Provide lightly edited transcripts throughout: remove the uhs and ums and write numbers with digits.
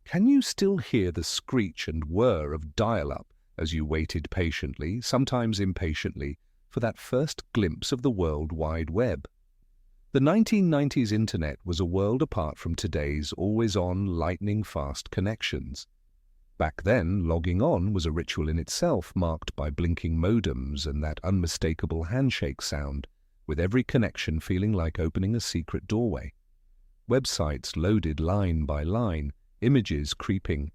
Can you still hear the screech and whir of dial-up as you waited patiently, sometimes impatiently, for that first glimpse of the World Wide Web? The 1990s Internet was a world apart from today's always-on, lightning-fast connections. Back then, logging on was a ritual in itself, marked by blinking modems and that unmistakable handshake sound, with every connection feeling like opening a secret doorway. Websites loaded line by line, images creeping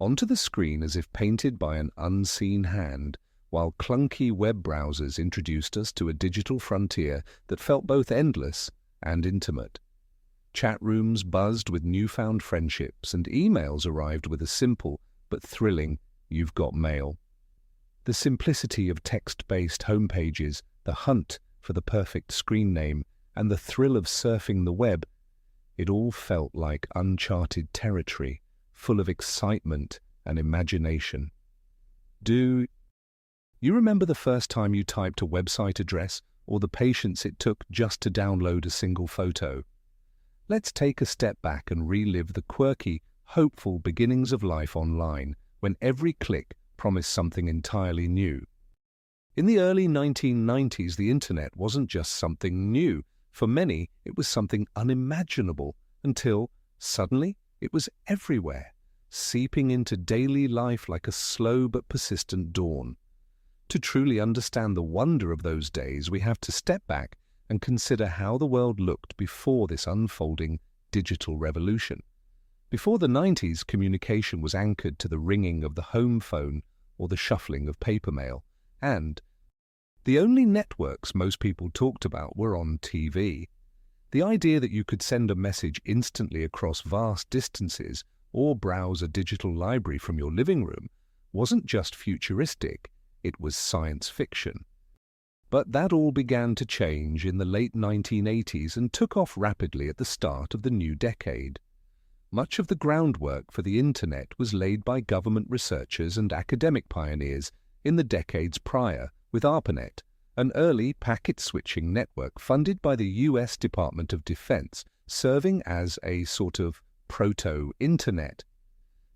onto the screen as if painted by an unseen hand, while clunky web browsers introduced us to a digital frontier that felt both endless and intimate. Chat rooms buzzed with newfound friendships, and emails arrived with a simple but thrilling "You've got mail." The simplicity of text-based homepages, the hunt for the perfect screen name, and the thrill of surfing the web, it all felt like uncharted territory, full of excitement and imagination. Do you remember the first time you typed a website address, or the patience it took just to download a single photo? Let's take a step back and relive the quirky, hopeful beginnings of life online, when every click promised something entirely new. In the early 1990s, the Internet wasn't just something new. For many, it was something unimaginable, until, suddenly, it was everywhere, seeping into daily life like a slow but persistent dawn. To truly understand the wonder of those days, we have to step back and consider how the world looked before this unfolding digital revolution. Before the 90s, communication was anchored to the ringing of the home phone or the shuffling of paper mail, and the only networks most people talked about were on TV. The idea that you could send a message instantly across vast distances or browse a digital library from your living room wasn't just futuristic, it was science fiction. But that all began to change in the late 1980s and took off rapidly at the start of the new decade. Much of the groundwork for the Internet was laid by government researchers and academic pioneers in the decades prior, with ARPANET, an early packet-switching network funded by the US Department of Defense, serving as a sort of proto-Internet.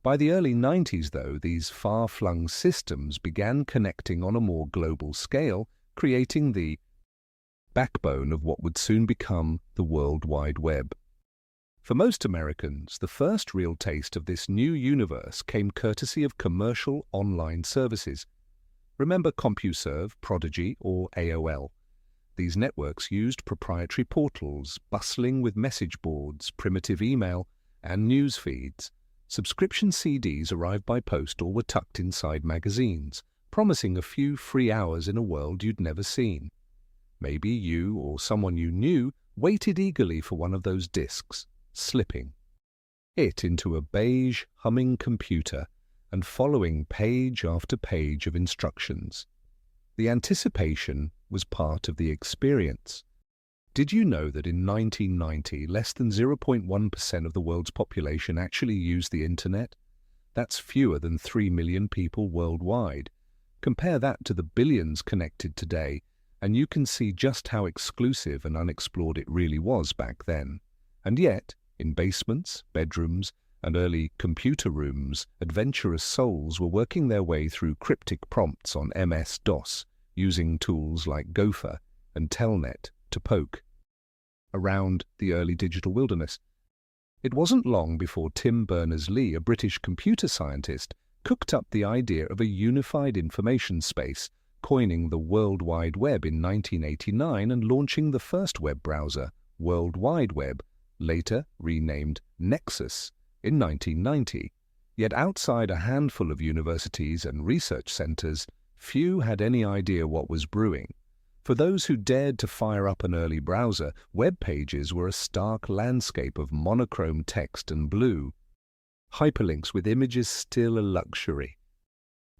By the early 90s, though, these far-flung systems began connecting on a more global scale, creating the backbone of what would soon become the World Wide Web. For most Americans, the first real taste of this new universe came courtesy of commercial online services. Remember CompuServe, Prodigy, or AOL? These networks used proprietary portals, bustling with message boards, primitive email, and news feeds. Subscription CDs arrived by post or were tucked inside magazines, promising a few free hours in a world you'd never seen. Maybe you or someone you knew waited eagerly for one of those discs, slipping it into a beige, humming computer and following page after page of instructions. The anticipation was part of the experience. Did you know that in 1990, less than 0.1% of the world's population actually used the Internet? That's fewer than 3 million people worldwide. Compare that to the billions connected today, and you can see just how exclusive and unexplored it really was back then. And yet, in basements, bedrooms, and early computer rooms, adventurous souls were working their way through cryptic prompts on MS-DOS, using tools like Gopher and Telnet to poke around the early digital wilderness. It wasn't long before Tim Berners-Lee, a British computer scientist, cooked up the idea of a unified information space, coining the World Wide Web in 1989 and launching the first web browser, World Wide Web, later renamed Nexus, in 1990. Yet outside a handful of universities and research centers, few had any idea what was brewing. For those who dared to fire up an early browser, web pages were a stark landscape of monochrome text and blue. Hyperlinks with images still a luxury.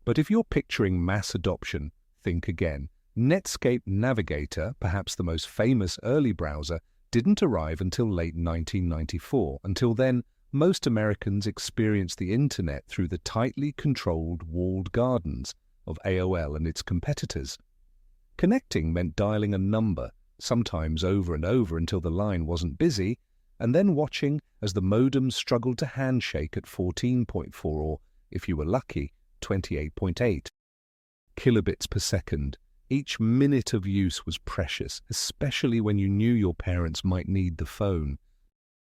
But if you're picturing mass adoption, think again. Netscape Navigator, perhaps the most famous early browser, didn't arrive until late 1994. Until then, most Americans experienced the Internet through the tightly controlled walled gardens of AOL and its competitors. Connecting meant dialing a number, sometimes over and over until the line wasn't busy, and then watching as the modem struggled to handshake at 14.4 or, if you were lucky, 28.8 kilobits per second. Each minute of use was precious, especially when you knew your parents might need the phone.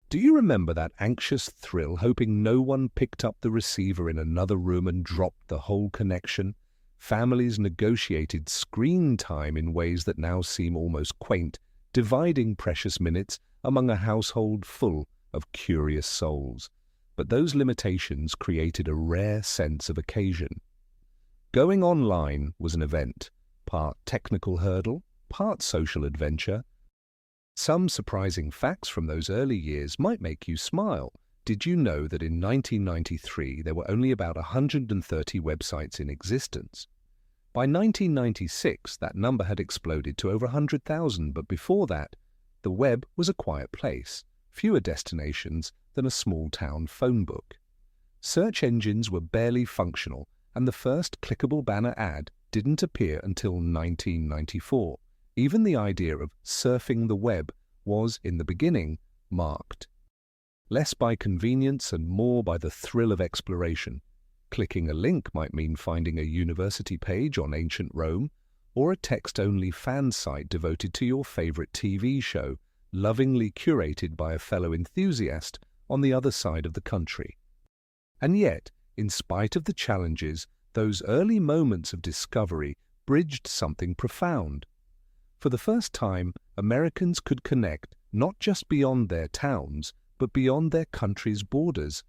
Do you remember that anxious thrill, hoping no one picked up the receiver in another room and dropped the whole connection? Families negotiated screen time in ways that now seem almost quaint, dividing precious minutes among a household full of curious souls. But those limitations created a rare sense of occasion. Going online was an event, part technical hurdle, part social adventure. Some surprising facts from those early years might make you smile. Did you know that in 1993 there were only about 130 websites in existence? By 1996, that number had exploded to over 100,000, but before that, the web was a quiet place, fewer destinations than a small-town phone book. Search engines were barely functional, and the first clickable banner ad didn't appear until 1994. Even the idea of surfing the web was, in the beginning, marked. Less by convenience and more by the thrill of exploration. Clicking a link might mean finding a university page on ancient Rome, or a text-only fan site devoted to your favorite TV show, lovingly curated by a fellow enthusiast on the other side of the country. And yet, in spite of the challenges, those early moments of discovery bridged something profound. For the first time, Americans could connect not just beyond their towns, but beyond their country's borders,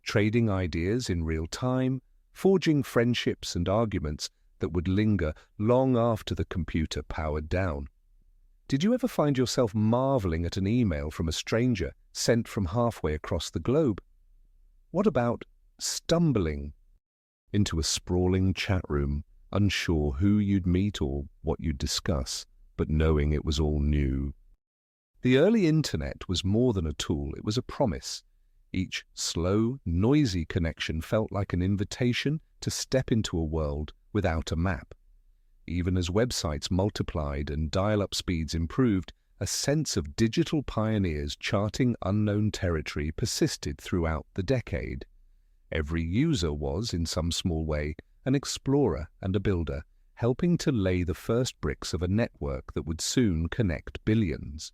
trading ideas in real time, forging friendships and arguments that would linger long after the computer powered down. Did you ever find yourself marveling at an email from a stranger sent from halfway across the globe? What about stumbling into a sprawling chat room, unsure who you'd meet or what you'd discuss, but knowing it was all new? The early internet was more than a tool, it was a promise. Each slow, noisy connection felt like an invitation to step into a world without a map. Even as websites multiplied and dial-up speeds improved, a sense of digital pioneers charting unknown territory persisted throughout the decade. Every user was, in some small way, an explorer and a builder, helping to lay the first bricks of a network that would soon connect billions.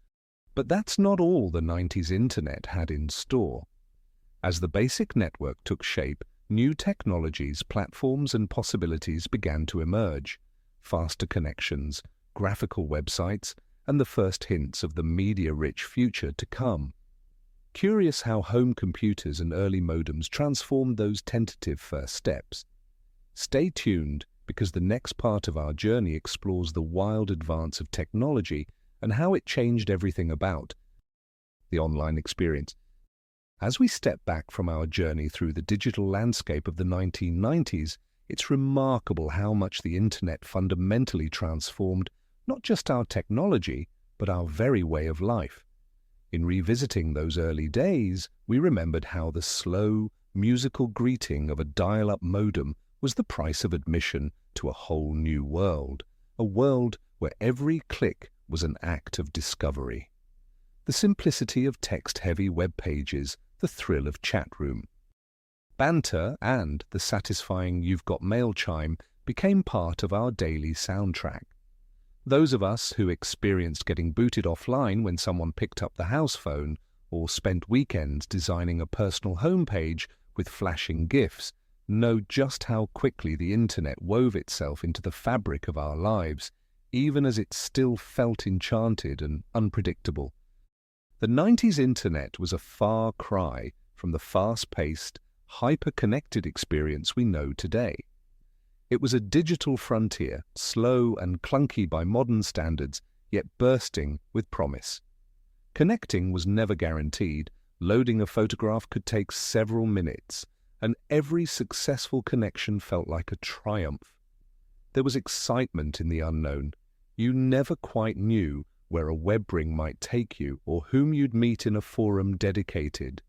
But that's not all the 90s internet had in store. As the basic network took shape, new technologies, platforms, and possibilities began to emerge. Faster connections, graphical websites, and the first hints of the media-rich future to come. Curious how home computers and early modems transformed those tentative first steps. Stay tuned, because the next part of our journey explores the wild advance of technology and how it changed everything about the online experience. As we step back from our journey through the digital landscape of the 1990s, it's remarkable how much the internet fundamentally transformed not just our technology, but our very way of life. In revisiting those early days, we remembered how the slow, musical greeting of a dial-up modem was the price of admission to a whole new world, a world where every click was an act of discovery. The simplicity of text-heavy web pages, the thrill of chat room, banter, and the satisfying "you've got mail" chime became part of our daily soundtrack. Those of us who experienced getting booted offline when someone picked up the house phone or spent weekends designing a personal homepage with flashing GIFs know just how quickly the internet wove itself into the fabric of our lives, even as it still felt enchanted and unpredictable. The 90s internet was a far cry from the fast-paced, hyper-connected experience we know today. It was a digital frontier, slow and clunky by modern standards, yet bursting with promise. Connecting was never guaranteed. Loading a photograph could take several minutes, and every successful connection felt like a triumph. There was excitement in the unknown. You never quite knew where a web ring might take you or whom you'd meet in a forum dedicated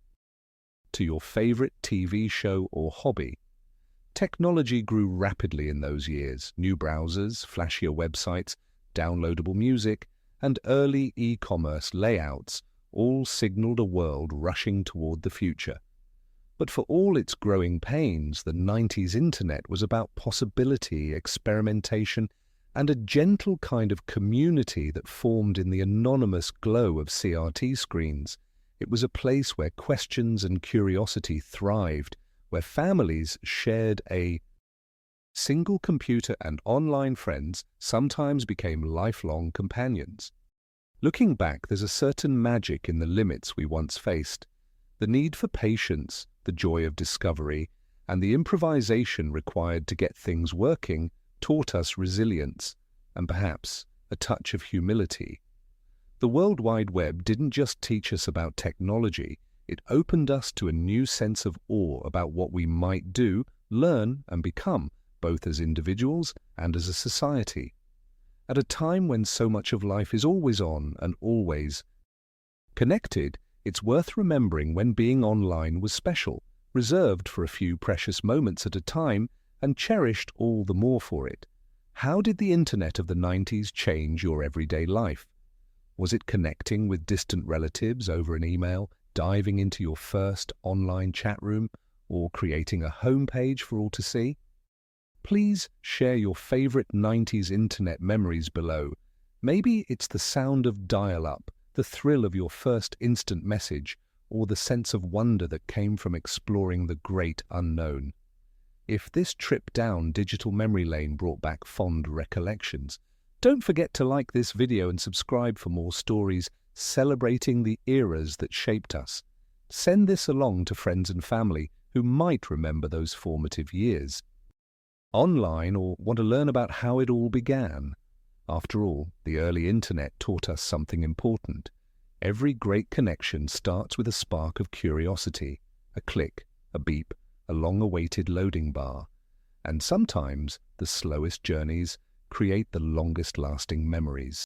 to your favorite TV show or hobby. Technology grew rapidly in those years. New browsers, flashier websites, downloadable music, and early e-commerce layouts all signaled a world rushing toward the future. But for all its growing pains, the 90s internet was about possibility, experimentation, and a gentle kind of community that formed in the anonymous glow of CRT screens. It was a place where questions and curiosity thrived, where families shared a single computer, and online friends sometimes became lifelong companions. Looking back, there's a certain magic in the limits we once faced. The need for patience, the joy of discovery, and the improvisation required to get things working taught us resilience and perhaps a touch of humility. The World Wide Web didn't just teach us about technology, it opened us to a new sense of awe about what we might do, learn, and become, both as individuals and as a society. At a time when so much of life is always on and always connected, it's worth remembering when being online was special, reserved for a few precious moments at a time, and cherished all the more for it. How did the internet of the 90s change your everyday life? Was it connecting with distant relatives over an email, diving into your first online chat room, or creating a homepage for all to see? Please share your favorite 90s internet memories below. Maybe it's the sound of dial-up, the thrill of your first instant message, or the sense of wonder that came from exploring the great unknown. If this trip down digital memory lane brought back fond recollections, don't forget to like this video and subscribe for more stories celebrating the eras that shaped us. Send this along to friends and family who might remember those formative years. Online, or want to learn about how it all began. After all, the early internet taught us something important. Every great connection starts with a spark of curiosity, a click, a beep, a long-awaited loading bar. And sometimes the slowest journeys create the longest-lasting memories.